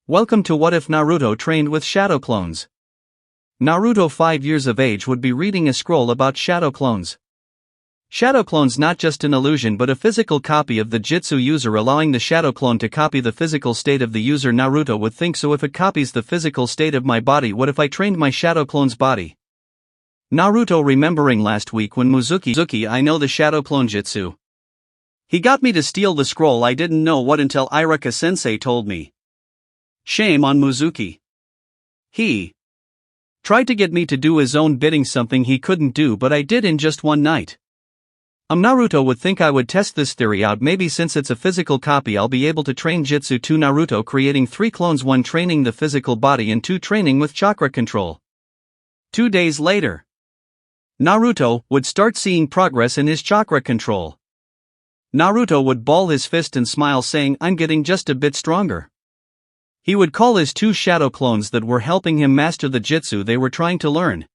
Welcome to What If Naruto Trained with Shadow Clones. Naruto, 5 years of age, would be reading a scroll about shadow clones. Shadow clones, not just an illusion but a physical copy of the jutsu user, allowing the shadow clone to copy the physical state of the user. Naruto would think, so if it copies the physical state of my body, what if I trained my shadow clone's body? Naruto, remembering last week when Mizuki, I know the shadow clone jutsu. He got me to steal the scroll. I didn't know what until Iruka-sensei told me. Shame on Mizuki. He tried to get me to do his own bidding, something he couldn't do, but I did in just one night. Naruto would think I would test this theory out. Maybe since it's a physical copy, I'll be able to train jutsu to Naruto, creating 3 clones, 1 training the physical body and 2 training with chakra control. 2 days later, Naruto would start seeing progress in his chakra control. Naruto would ball his fist and smile, saying, "I'm getting just a bit stronger." He would call his 2 shadow clones that were helping him master the jutsu they were trying to learn.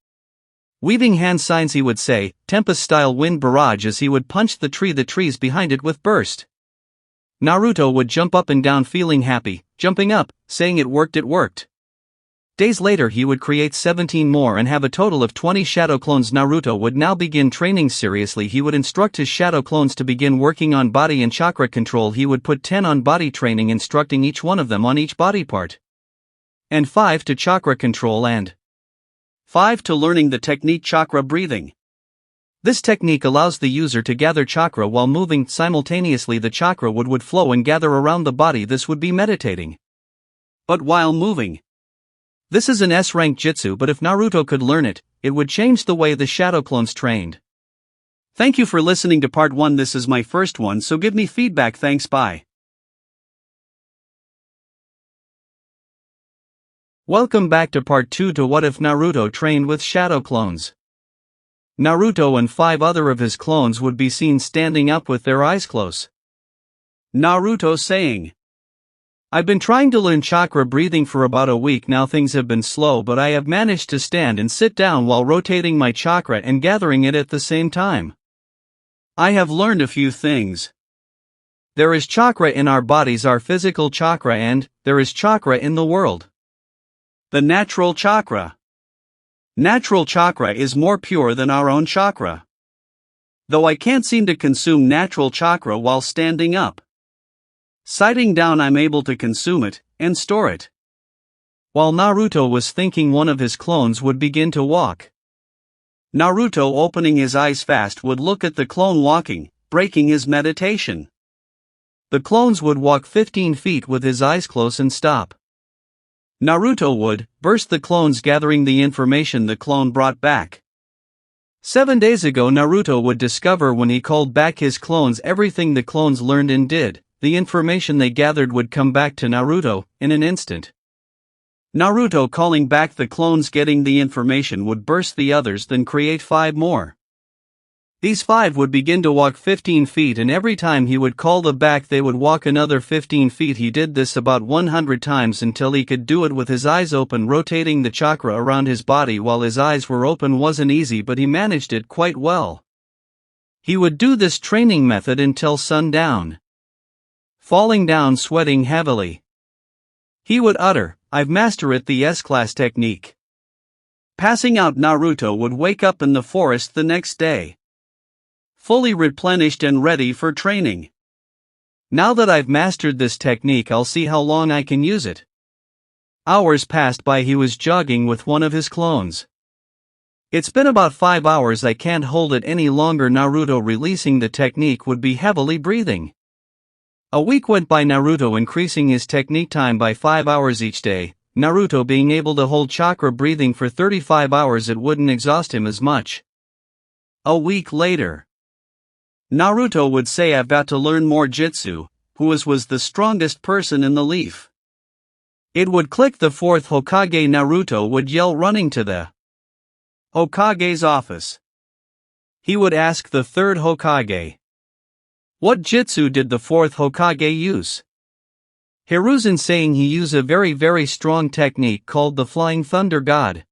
Weaving hand signs, he would say, "Tempest-style wind barrage," as he would punch the trees behind it with burst. Naruto would jump up and down, feeling happy, jumping up, saying it worked. Days later, he would create 17 more and have a total of 20 shadow clones. Naruto would now begin training seriously. He would instruct his shadow clones to begin working on body and chakra control. He would put 10 on body training, instructing each one of them on each body part, and 5 to chakra control, and 5 to learning the technique chakra breathing. This technique allows the user to gather chakra while moving. Simultaneously, the chakra would flow and gather around the body. This would be meditating, but while moving. This is an S-rank jutsu, but if Naruto could learn it, it would change the way the shadow clones trained. Thank you for listening to part 1. This is my first one, so give me feedback. Thanks, bye. Welcome back to part 2 to What If Naruto Trained with Shadow Clones. Naruto and 5 other of his clones would be seen standing up with their eyes closed. Naruto saying, "I've been trying to learn chakra breathing for about a week now. Things have been slow, but I have managed to stand and sit down while rotating my chakra and gathering it at the same time. I have learned a few things. There is chakra in our bodies, our physical chakra, and there is chakra in the world. The natural chakra. Natural chakra is more pure than our own chakra. Though I can't seem to consume natural chakra while standing up. Sitting down, I'm able to consume it and store it." While Naruto was thinking, one of his clones would begin to walk. Naruto, opening his eyes fast, would look at the clone walking, breaking his meditation. The clones would walk 15 feet with his eyes closed and stop. Naruto would burst the clones, gathering the information the clone brought back. 7 days ago, Naruto would discover when he called back his clones, everything the clones learned and did. The information they gathered would come back to Naruto in an instant. Naruto calling back the clones, getting the information, would burst the others, then create 5 more. These 5 would begin to walk 15 feet, and every time he would call them back, they would walk another 15 feet. He did this about 100 times until he could do it with his eyes open. Rotating the chakra around his body while his eyes were open wasn't easy, but he managed it quite well. He would do this training method until sundown. Falling down, sweating heavily, he would utter, "I've mastered it, the S-class technique." Passing out, Naruto would wake up in the forest the next day, fully replenished and ready for training. "Now that I've mastered this technique, I'll see how long I can use it." Hours passed by. He was jogging with one of his clones. "It's been about 5 hours, I can't hold it any longer." Naruto, releasing the technique, would be heavily breathing. A week went by, Naruto increasing his technique time by 5 hours each day. Naruto being able to hold chakra breathing for 35 hours, it wouldn't exhaust him as much. A week later, Naruto would say, "I've got to learn more jutsu." Who was the strongest person in the leaf? It would click. The 4th Hokage. Naruto would yell, running to the Hokage's office. He would ask the 3rd Hokage, what jutsu did the 4th Hokage use? Hiruzen, saying he used a very strong technique called the Flying Thunder God.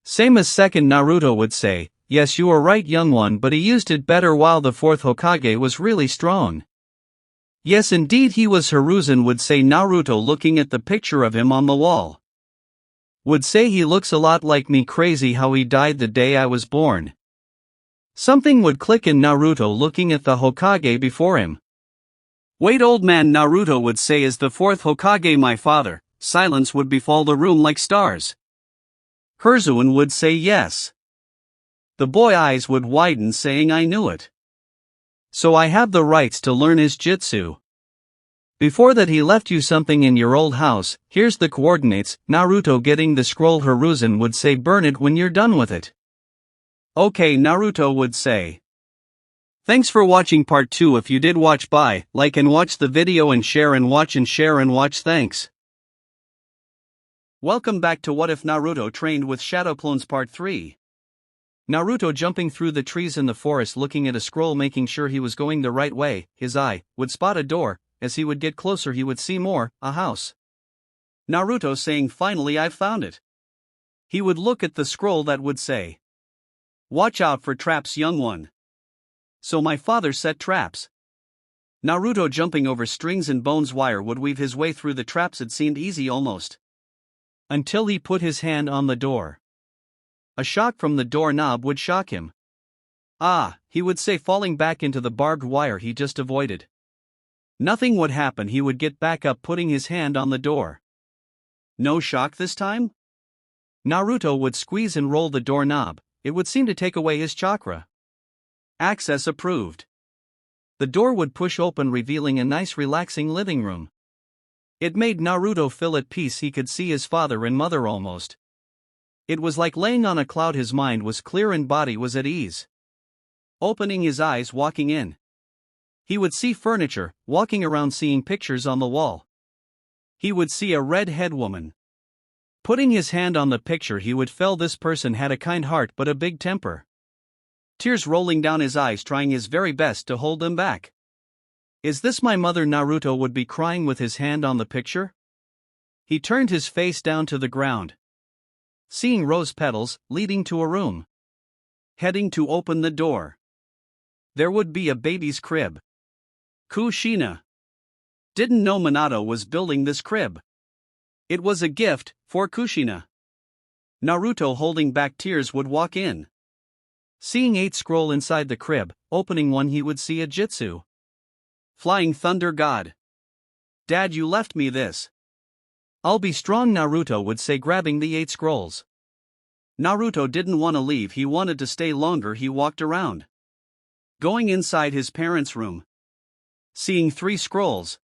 Same as 2nd. Naruto would say, "Yes, you are right, young one, but he used it better." While the 4th Hokage was really strong. Yes, indeed, he was. Hiruzen would say. Naruto, looking at the picture of him on the wall, would say, he looks a lot like me. Crazy how he died the day I was born. Something would click in Naruto, looking at the Hokage before him. Wait, old man, Naruto would say, is the fourth Hokage my father? Silence would befall the room like stars. Hiruzen would say yes. The boy eyes would widen, saying, I knew it. So I have the rights to learn his jutsu. Before that he left you something in your old house. Here's the coordinates. Naruto, getting the scroll. Hiruzen would say, burn it when you're done with it. Okay, Naruto would say. Thanks for watching part 2. If you did watch, bye, like and watch the video and share and watch and share and watch. Thanks. Welcome back to What If Naruto Trained with Shadow Clones Part 3. Naruto, jumping through the trees in the forest, looking at a scroll, making sure he was going the right way. His eye would spot a door. As he would get closer he would see more, a house. Naruto saying, finally I've found it. He would look at the scroll that would say, watch out for traps, young one. So my father set traps. Naruto, jumping over strings and bones wire, would weave his way through the traps. It seemed easy almost, until he put his hand on the door. A shock from the doorknob would shock him. Ah, he would say, falling back into the barbed wire he just avoided. Nothing would happen. He would get back up, putting his hand on the door. No shock this time? Naruto would squeeze and roll the doorknob. It would seem to take away his chakra. Access approved. The door would push open, revealing a nice relaxing living room. It made Naruto feel at peace. He could see his father and mother almost. It was like laying on a cloud. His mind was clear and body was at ease. Opening his eyes, walking in, he would see furniture, walking around seeing pictures on the wall. He would see a red-head woman. Putting his hand on the picture he would feel this person had a kind heart but a big temper. Tears rolling down his eyes, trying his very best to hold them back. Is this my mother? Naruto would be crying with his hand on the picture. He turned his face down to the ground, seeing rose petals, leading to a room. Heading to open the door, there would be a baby's crib. Kushina didn't know Minato was building this crib. It was a gift for Kushina. Naruto, holding back tears, would walk in. Seeing 8 scroll inside the crib, opening one he would see a jutsu. Flying Thunder God. Dad, you left me this. I'll be strong, Naruto would say, grabbing the 8 scrolls. Naruto didn't want to leave. He wanted to stay longer. He walked around, going inside his parents' room, seeing 3 scrolls.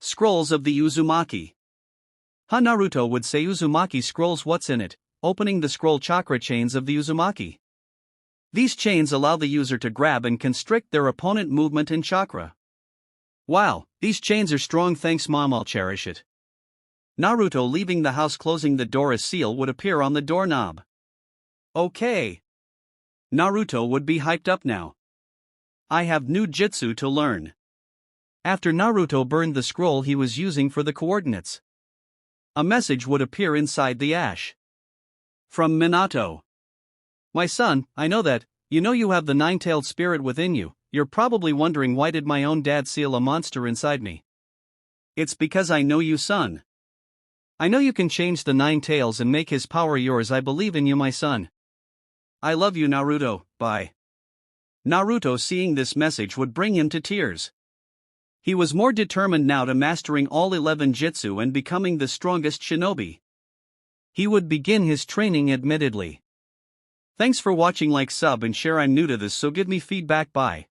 Scrolls of the Uzumaki. Naruto would say, Uzumaki scrolls, what's in it? Opening the scroll, chakra chains of the Uzumaki. These chains allow the user to grab and constrict their opponent movement and chakra. Wow, these chains are strong. Thanks mom, I'll cherish it. Naruto, leaving the house, closing the door. A seal would appear on the doorknob. Okay. Naruto would be hyped up now. I have new jutsu to learn. After Naruto burned the scroll he was using for the coordinates, a message would appear inside the ash. From Minato. My son, I know that, you have the 9-tailed spirit within you. You're probably wondering, why did my own dad seal a monster inside me? It's because I know you, son. I know you can change the 9 tails and make his power yours. I believe in you, my son. I love you, Naruto. Bye. Naruto, seeing this message, would bring him to tears. He was more determined now to mastering all 11 jutsu and becoming the strongest shinobi. He would begin his training admittedly. Thanks for watching. Like, sub and share. I'm new to this, so give me feedback. Bye.